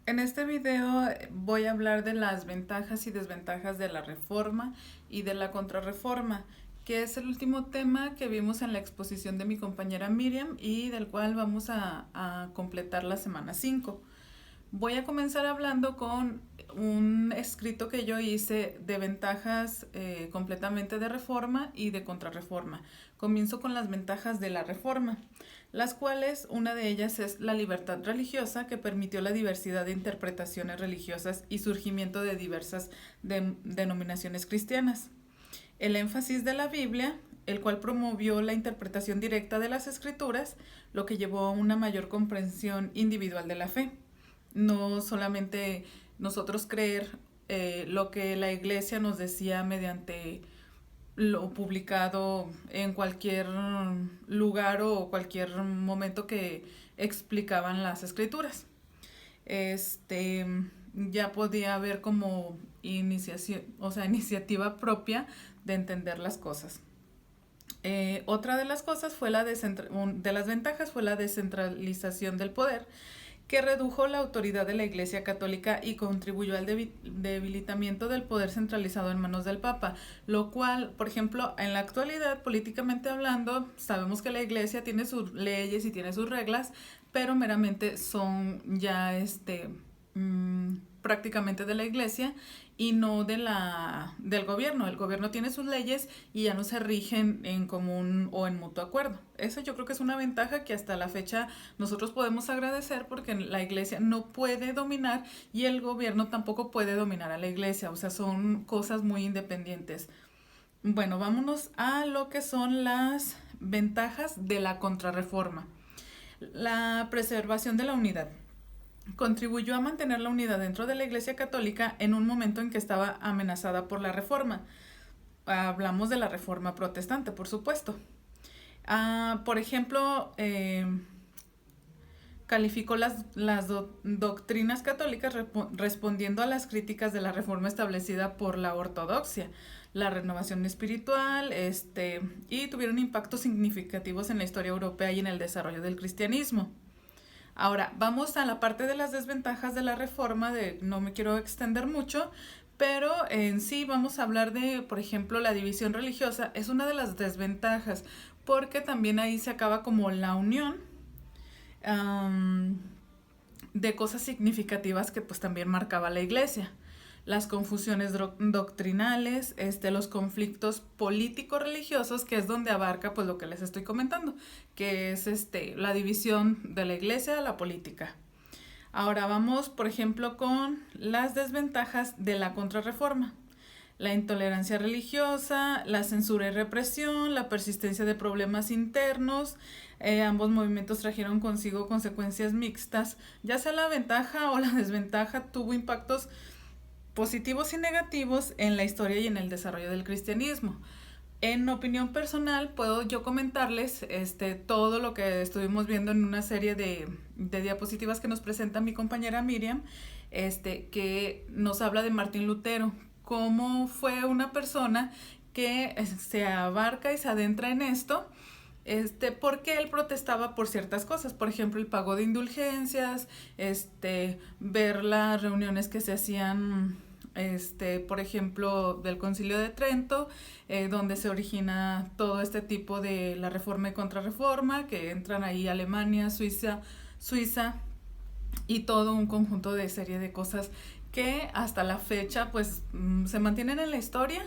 En este video voy a hablar de las ventajas y desventajas de la reforma y de la contrarreforma, que es el último tema que vimos en la exposición de mi compañera Miriam y del cual vamos a completar la semana 5. Voy a comenzar hablando con un escrito que yo hice de ventajas completamente de reforma y de contrarreforma. Comienzo con las ventajas de la reforma, las cuales una de ellas es la libertad religiosa, que permitió la diversidad de interpretaciones religiosas y surgimiento de diversas denominaciones cristianas. El énfasis de la Biblia, el cual promovió la interpretación directa de las escrituras, lo que llevó a una mayor comprensión individual de la fe. No solamente nosotros creer lo que la iglesia nos decía mediante lo publicado en cualquier lugar o cualquier momento que explicaban las escrituras. Este ya podía haber como iniciación, o sea, iniciativa propia de entender las cosas. Otra de las cosas fue de las ventajas fue la descentralización del poder, que redujo la autoridad de la Iglesia Católica y contribuyó al debilitamiento del poder centralizado en manos del Papa, lo cual, por ejemplo, en la actualidad, políticamente hablando, sabemos que la Iglesia tiene sus leyes y tiene sus reglas, pero meramente son ya prácticamente de la Iglesia y no del gobierno. El gobierno tiene sus leyes y ya no se rigen en común o en mutuo acuerdo. Eso yo creo que es una ventaja que hasta la fecha nosotros podemos agradecer, porque la iglesia no puede dominar y el gobierno tampoco puede dominar a la iglesia. O sea, son cosas muy independientes. Bueno, vámonos a lo que son las ventajas de la contrarreforma. La preservación de la unidad contribuyó a mantener la unidad dentro de la Iglesia Católica en un momento en que estaba amenazada por la reforma. Hablamos de la reforma protestante, por supuesto. Por ejemplo, calificó las doctrinas católicas respondiendo a las críticas de la reforma establecida por la ortodoxia, la renovación espiritual, y tuvieron impactos significativos en la historia europea y en el desarrollo del cristianismo. Ahora, vamos a la parte de las desventajas de la reforma, no me quiero extender mucho, pero en sí vamos a hablar de, por ejemplo, la división religiosa. Es una de las desventajas, porque también ahí se acaba como la unión um, de cosas significativas que pues también marcaba la iglesia. Las confusiones doctrinales, los conflictos político-religiosos, que es donde abarca pues lo que les estoy comentando, que es la división de la iglesia a la política. Ahora vamos, por ejemplo, con las desventajas de la contrarreforma. La intolerancia religiosa, la censura y represión, la persistencia de problemas internos. Ambos movimientos trajeron consigo consecuencias mixtas. Ya sea la ventaja o la desventaja, tuvo impactos positivos y negativos en la historia y en el desarrollo del cristianismo. En opinión personal, puedo yo comentarles todo lo que estuvimos viendo en una serie de diapositivas que nos presenta mi compañera Miriam, que nos habla de Martín Lutero, cómo fue una persona que se abarca y se adentra en esto, porque él protestaba por ciertas cosas, por ejemplo, el pago de indulgencias, ver las reuniones que se hacían, por ejemplo, del Concilio de Trento, donde se origina todo este tipo de la reforma y contrarreforma, que entran ahí Alemania, Suiza y todo un conjunto de serie de cosas que hasta la fecha pues se mantienen en la historia,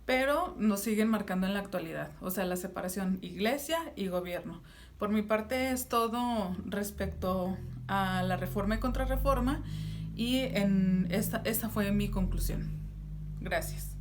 pero nos siguen marcando en la actualidad. O sea, la separación iglesia y gobierno. Por mi parte es todo respecto a la reforma y contrarreforma, y esta fue mi conclusión. Gracias.